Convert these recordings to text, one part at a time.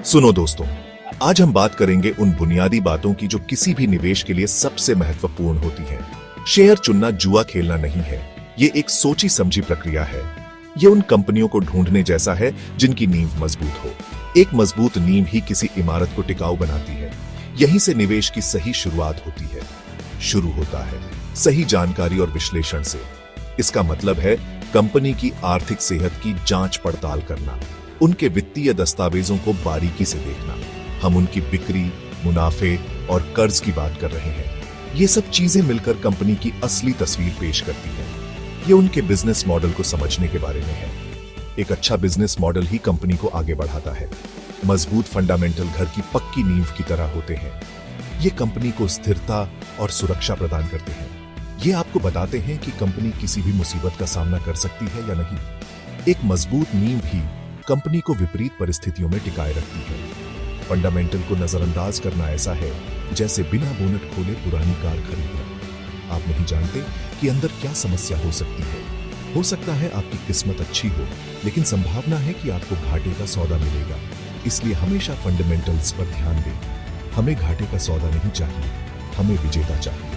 सुनो दोस्तों, आज हम बात करेंगे उन बुनियादी बातों की जो किसी भी निवेश के लिए सबसे महत्वपूर्ण होती है। शेयर चुनना जुआ खेलना नहीं है, ये एक सोची समझी प्रक्रिया है। ये उन कंपनियों को ढूंढने जैसा है जिनकी नींव मजबूत हो। एक मजबूत नींव ही किसी इमारत को टिकाऊ बनाती है। यहीं से निवेश की सही शुरुआत होती है। शुरू होता है सही जानकारी और विश्लेषण से। इसका मतलब है कंपनी की आर्थिक सेहत की जांच पड़ताल करना, उनके वित्तीय दस्तावेजों को बारीकी से देखना। हम उनकी बिक्री, मुनाफे और कर्ज की बात कर रहे हैं। ये सब चीजें मिलकर कंपनी की असली तस्वीर पेश करती हैं। ये उनके बिजनेस मॉडल को समझने के बारे में है। एक अच्छा बिजनेस मॉडल ही कंपनी को आगे बढ़ाता है। मजबूत फंडामेंटल घर की पक्की नींव की तरह होते हैं। ये कंपनी को स्थिरता और सुरक्षा प्रदान करते हैं। ये आपको बताते हैं कि कंपनी किसी भी मुसीबत का सामना कर सकती है या नहीं। एक मजबूत नींव ही कंपनी को विपरीत परिस्थितियों में टिकाए रखती है। फंडामेंटल को नजरअंदाज करना ऐसा है जैसे बिना बोनट खोले पुरानी कार खरीदना। आप नहीं जानते कि अंदर क्या समस्या हो सकती है। हो सकता है आपकी किस्मत अच्छी हो, लेकिन संभावना है कि आपको घाटे का सौदा मिलेगा। इसलिए हमेशा फंडामेंटल्स पर ध्यान दें। हमें घाटे का सौदा नहीं चाहिए, हमें विजेता चाहिए।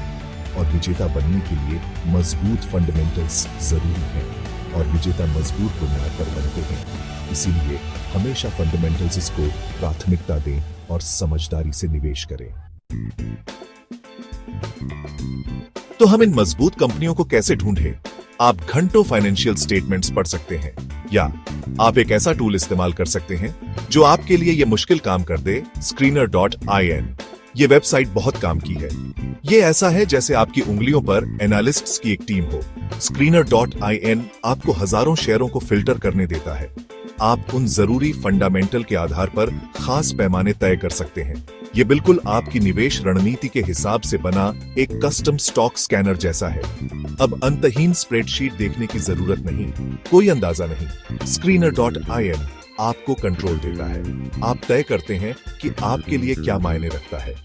और विजेता बनने के लिए मजबूत फंडामेंटल्स जरूरी है, और विजेता मजबूत बुनियाद पर बनते हैं। इसीलिए हमेशा फंडामेंटल्स को प्राथमिकता दें और समझदारी से निवेश करें। तो हम इन मजबूत कंपनियों को कैसे ढूंढें? आप घंटों फाइनेंशियल स्टेटमेंट्स पढ़ सकते हैं, या आप एक ऐसा टूल इस्तेमाल कर सकते हैं जो आपके लिए यह मुश्किल काम कर दे, screener.in। ये वेबसाइट बहुत काम की है। ये ऐसा है जैसे आपकी उंगलियों पर एनालिस्ट्स की एक टीम हो। screener.in आपको हजारों शेयरों को फिल्टर करने देता है। आप उन जरूरी फंडामेंटल के आधार पर खास पैमाने तय कर सकते हैं। ये बिल्कुल आपकी निवेश रणनीति के हिसाब से बना एक कस्टम स्टॉक स्कैनर जैसा है। अब अंतहीन स्प्रेडशीट देखने की जरूरत नहीं, कोई अंदाजा नहीं। screener.in आपको कंट्रोल देता है। आप तय करते हैं कि आपके लिए क्या मायने रखता है,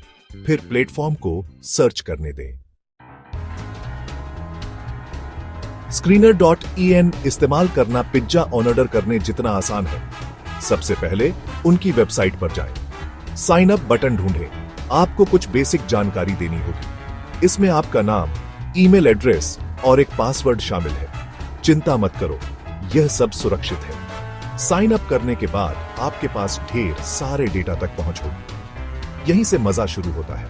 फिर प्लेटफॉर्म को सर्च करने दें। screener.in इस्तेमाल करना पिज्जा ऑर्डर करने जितना आसान है। सबसे पहले उनकी वेबसाइट पर जाएं, साइन अप बटन ढूंढें। आपको कुछ बेसिक जानकारी देनी होगी। इसमें आपका नाम, ईमेल एड्रेस और एक पासवर्ड शामिल है। चिंता मत करो, यह सब सुरक्षित है। साइन अप करने के बाद आपके पास ढेर सारे डेटा तक पहुंच होगी। यहीं से मजा शुरू होता है।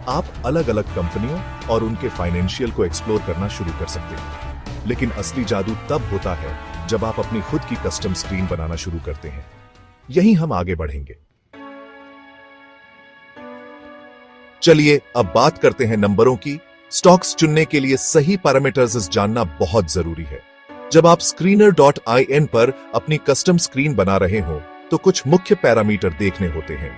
आप अलग अलग कंपनियों और उनके फाइनेंशियल को एक्सप्लोर करना शुरू कर सकते हैं। लेकिन असली जादू तब होता है जब आप अपनी खुद की कस्टम स्क्रीन बनाना शुरू करते हैं। यहीं हम आगे बढ़ेंगे। चलिए अब बात करते हैं नंबरों की। स्टॉक्स चुनने के लिए सही पैरामीटर्स जानना बहुत जरूरी है। जब आप screener.in पर अपनी कस्टम स्क्रीन बना रहे हो तो कुछ मुख्य पैरामीटर देखने होते हैं।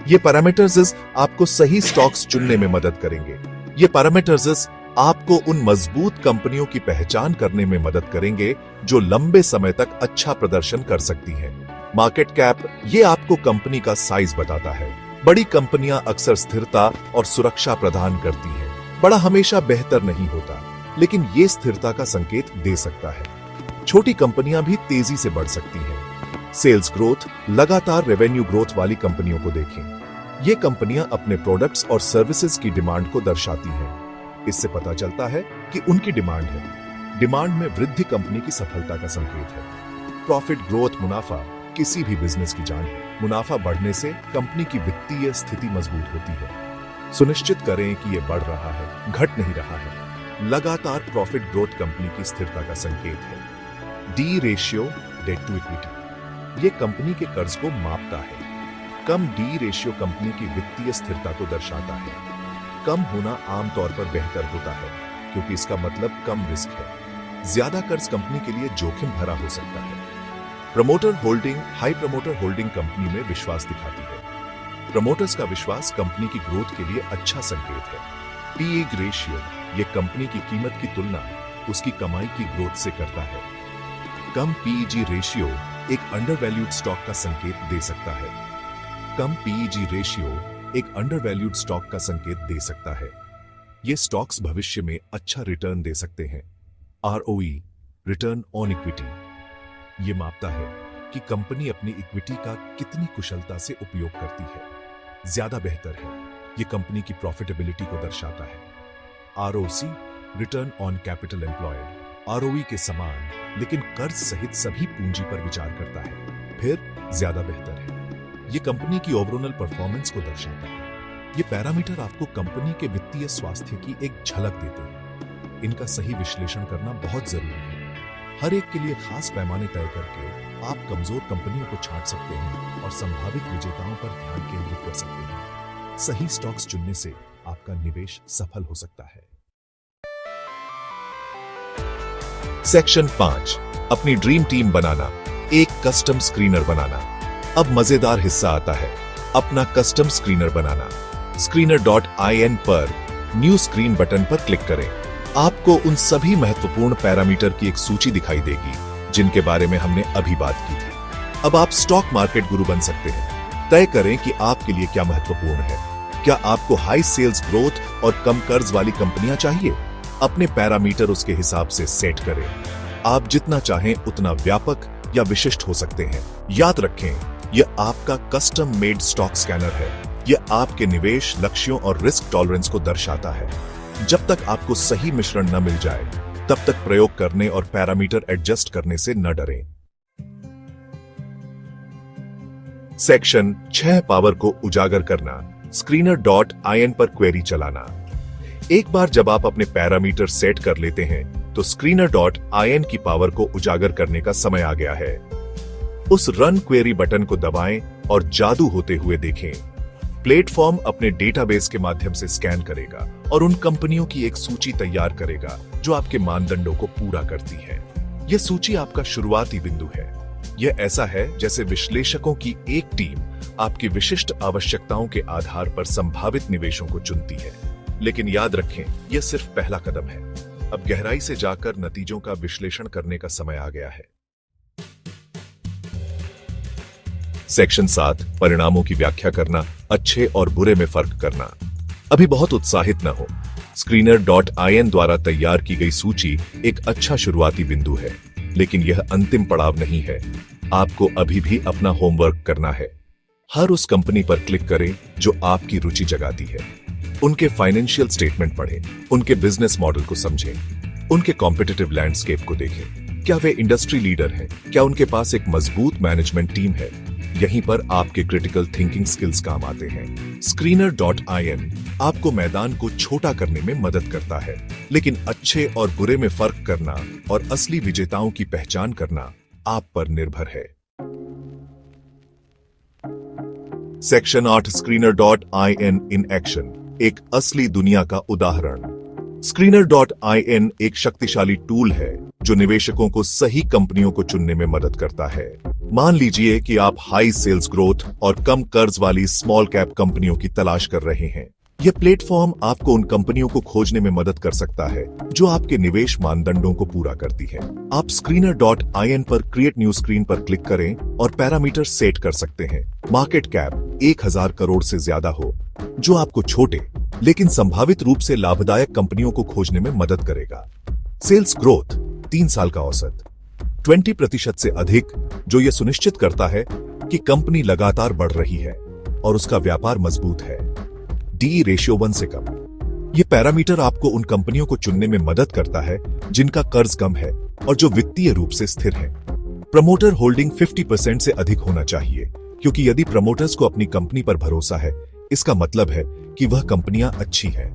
ये पैरामीटर्स आपको सही स्टॉक्स चुनने में मदद करेंगे। ये पैरामीटर्स आपको उन मजबूत कंपनियों की पहचान करने में मदद करेंगे जो लंबे समय तक अच्छा प्रदर्शन कर सकती हैं। मार्केट कैप, ये आपको कंपनी का साइज बताता है। बड़ी कंपनियां अक्सर स्थिरता और सुरक्षा प्रदान करती हैं। बड़ा हमेशा बेहतर नहीं होता, लेकिन ये स्थिरता का संकेत दे सकता है। छोटी कंपनियां भी तेजी से बढ़ सकती हैं। सेल्स ग्रोथ, लगातार रेवेन्यू ग्रोथ वाली कंपनियों को देखें। ये कंपनियां अपने प्रोडक्ट्स और सर्विसेज की डिमांड को दर्शाती हैं। इससे पता चलता है कि उनकी डिमांड है। डिमांड में वृद्धि कंपनी की सफलता का संकेत है। प्रॉफिट ग्रोथ, मुनाफा किसी भी बिजनेस की जान है। मुनाफा बढ़ने से कंपनी की वित्तीय स्थिति मजबूत होती है। सुनिश्चित करें कि यह बढ़ रहा है, घट नहीं रहा है। लगातार प्रॉफिट ग्रोथ कंपनी की स्थिरता का संकेत है। D ratio, debt to equity, यह कंपनी के कर्ज को मापता है। कम डी रेशियो कंपनी की वित्तीय स्थिरता को दर्शाता है। कम होना आमतौर पर बेहतर होता है, क्योंकि इसका मतलब कम रिस्क है। ज्यादा कर्ज कंपनी के लिए जोखिम भरा हो सकता है। Promoter holding, high promoter holding company में विश्वास दिखाती है। प्रमोटर्स का विश्वास कंपनी की ग्रोथ के लिए अच्छा संकेत है। पीई रेशियो, यह कंपनी की कीमत की तुलना उसकी कमाई की ग्रोथ से करता है। कम पीईजी रेशियो एक अंडरवैल्यूड स्टॉक का संकेत दे सकता है। कम पीईजी रेशियो एक अंडरवैल्यूड स्टॉक का संकेत दे सकता है। ये स्टॉक्स भविष्य में अच्छा रिटर्न दे सकते हैं। आरओई, रिटर्न ऑन इक्विटी, ये मापता है कि कंपनी अपनी इक्विटी का कितनी कुशलता से उपयोग करती है। ज्यादा बेहतर है, यह कंपनी की प्रॉफिटेबिलिटी को दर्शाता है। ROC, return on capital employed, ROE के समान लेकिन कर्ज सहित सभी पूंजी पर विचार करता है। फिर ज्यादा बेहतर है, यह कंपनी की ओवरऑल परफॉर्मेंस को दर्शाता है। ये पैरामीटर आपको कंपनी के वित्तीय स्वास्थ्य की एक झलक देते हैं। इनका सही विश्लेषण करना बहुत जरूरी है। हर एक के लिए खास पैमाने तय करके आप कमजोर कंपनियों को छांट सकते हैं और संभावित विजेताओं पर ध्यान केंद्रित कर सकते हैं। सही स्टॉक्स चुनने से आपका निवेश सफल हो सकता है। सेक्शन 5, अपनी ड्रीम टीम बनाना, एक कस्टम स्क्रीनर बनाना। अब मजेदार हिस्सा आता है, अपना कस्टम स्क्रीनर बनाना। Screener.in पर न्यू स्क्रीन बटन पर क्लिक करें। आपको उन सभी महत्वपूर्ण पैरामीटर की एक सूची दिखाई देगी जिनके बारे में हमने अभी बात की थी। अब आप स्टॉक मार्केट गुरु बन सकते हैं। तय करें कि आपके लिए क्या महत्वपूर्ण है। क्या आपको हाई सेल्स ग्रोथ और कम कर्ज वाली कंपनियां चाहिए? अपने पैरामीटर उसके हिसाब से सेट करें। आप जितना चाहें उतना व्यापक या विशिष्ट हो सकते हैं। याद रखें, यह आपका कस्टम मेड स्टॉक स्कैनर है। यह आपके निवेश लक्ष्यों और रिस्क टॉलरेंस को दर्शाता है। जब तक आपको सही मिश्रण न मिल जाए, तब तक प्रयोग करने और पैरामीटर एडजस्ट करने से न डरें। सेक्शन 6, पावर को उजागर करना, Screener.in पर क्वेरी चलाना। एक बार जब आप अपने पैरामीटर सेट कर लेते हैं, तो Screener.in की पावर को उजागर करने का समय आ गया है। उस रन क्वेरी बटन को दबाएं और जादू होते हुए देखें। प्लेटफॉर्म अपने डेटाबेस के माध्यम से स्कैन करेगा और उन कंपनियों की एक सूची तैयार करेगा जो आपके मानदंडों को पूरा करती है। यह सूची आपका शुरुआती बिंदु है। यह ऐसा है जैसे विश्लेषकों की एक टीम आपकी विशिष्ट आवश्यकताओं के आधार पर संभावित निवेशों को चुनती है। लेकिन याद रखें, यह सिर्फ पहला कदम है। अब गहराई से जाकर नतीजों का विश्लेषण करने का समय आ गया है। सेक्शन 7, परिणामों की व्याख्या करना, अच्छे और बुरे में फर्क करना। अभी बहुत उत्साहित न हो। Screener.in द्वारा तैयार की गई सूची एक अच्छा शुरुआती बिंदु है, लेकिन यह अंतिम पड़ाव नहीं है। आपको अभी भी अपना होमवर्क करना है। हर उस कंपनी पर क्लिक करें जो आपकी रुचि जगाती है। उनके फाइनेंशियल स्टेटमेंट पढ़ें, उनके बिजनेस मॉडल को समझें, उनके कॉम्पिटिटिव लैंडस्केप को देखें। क्या वे इंडस्ट्री लीडर हैं? क्या उनके पास एक मजबूत मैनेजमेंट टीम है? यहीं पर आपके क्रिटिकल थिंकिंग स्किल्स काम आते हैं। Screener.in आपको मैदान को छोटा करने में मदद करता है, लेकिन अच्छे और बुरे में फर्क करना और असली विजेताओं की पहचान करना आप पर निर्भर है। सेक्शन 8, Screener.in इन एक्शन, एक असली दुनिया का उदाहरण। Screener.in एक शक्तिशाली टूल है जो निवेशकों को सही कंपनियों को चुनने में मदद करता है। मान लीजिए कि आप हाई सेल्स ग्रोथ और कम कर्ज वाली स्मॉल कैप कंपनियों की तलाश कर रहे हैं। यह प्लेटफॉर्म आपको उन कंपनियों को खोजने में मदद कर सकता है जो आपके निवेश मानदंडों को पूरा करती है। आप Screener.in पर क्रिएट न्यू स्क्रीन पर क्लिक करें और पैरामीटर सेट कर सकते हैं। मार्केट कैप 1000 करोड़ से ज्यादा हो, जो आपको छोटे लेकिन संभावित रूप से लाभदायक कंपनियों को खोजने में मदद करेगा। सेल्स ग्रोथ 3 साल का औसत 20% से अधिक, जो यह सुनिश्चित करता है कि कंपनी लगातार बढ़ रही है और उसका व्यापार मजबूत है। DE रेशियो 1 से कम। यह पैरामीटर आपको उन कंपनियों को चुनने में मदद करता है जिनका कर्ज कम है और जो वित्तीय रूप से स्थिर है। प्रमोटर होल्डिंग 50% से अधिक होना चाहिए, क्योंकि यदि प्रमोटर्स को अपनी कंपनी पर भरोसा है, इसका मतलब है कि वह कंपनियां अच्छी हैं।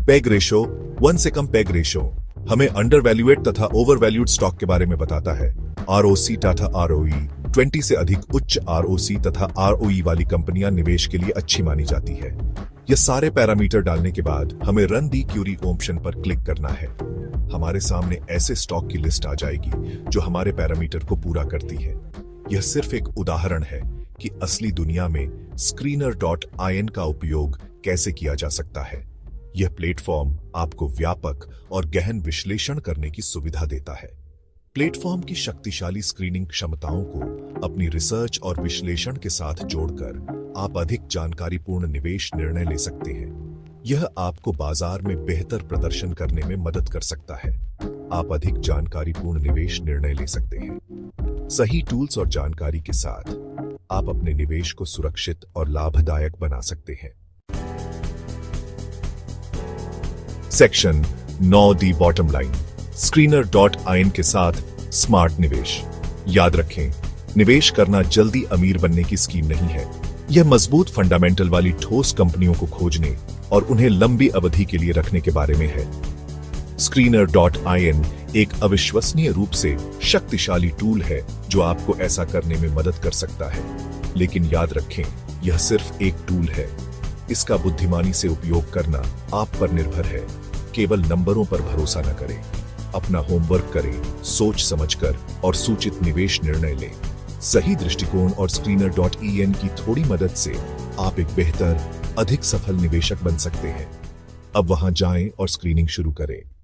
पेग रेशो 1 से कम। पेग रेशो हमें अंडर वैल्यूएट तथा ओवर वैल्यूड स्टॉक के बारे में बताता है। ROC तथा ROE 20 से अधिक उच्च ROC तथा ROE वाली कंपनियां निवेश के लिए अच्छी मानी जाती है। ये सारे पैरामीटर डालने के बाद हमें रन दी क्यूरी ऑप्शन पर क्लिक करना है। हमारे सामने ऐसे स्टॉक की लिस्ट आ जाएगी जो हमारे पैरामीटर को पूरा करती है। यह सिर्फ एक उदाहरण है कि असली दुनिया में Screener.in का उपयोग कैसे किया जा सकता है। यह प्लेटफॉर्म आपको व्यापक और गहन विश्लेषण करने की सुविधा देता है। प्लेटफॉर्म की शक्तिशाली स्क्रीनिंग क्षमताओं को अपनी रिसर्च और विश्लेषण के साथ जोड़कर आप अधिक जानकारीपूर्ण निवेश निर्णय ले सकते हैं। यह आपको बाजार में बेहतर प्रदर्शन करने में मदद कर सकता है। आप अधिक जानकारीपूर्ण निवेश निर्णय ले सकते हैं। सही टूल्स और जानकारी के साथ आप अपने निवेश को सुरक्षित और लाभदायक बना सकते हैं। सेक्शन 9 दी बॉटम लाइन, Screener.in के साथ स्मार्ट निवेश। याद रखें, निवेश करना जल्दी अमीर बनने की स्कीम नहीं है। यह मजबूत फंडामेंटल वाली ठोस कंपनियों को खोजने और उन्हें लंबी अवधि के लिए रखने के बारे में है। Screener.in एक अविश्वसनीय रूप से शक्तिशाली टूल है जो आपको ऐसा करने में मदद कर सकता है। लेकिन याद रखें, यह सिर्फ एक टूल है। इसका बुद्धिमानी से उपयोग करना आप पर निर्भर है। केवल नंबरों पर भरोसा न करें। अपना होमवर्क करें, सोच समझकर और सूचित निवेश निर्णय लें। सही दृष्टिकोण और Screener.in की थोड़ी मदद से आप एक बेहतर, अधिक सफल निवेशक बन सकते हैं। अब वहां जाएं और स्क्रीनिंग शुरू करें।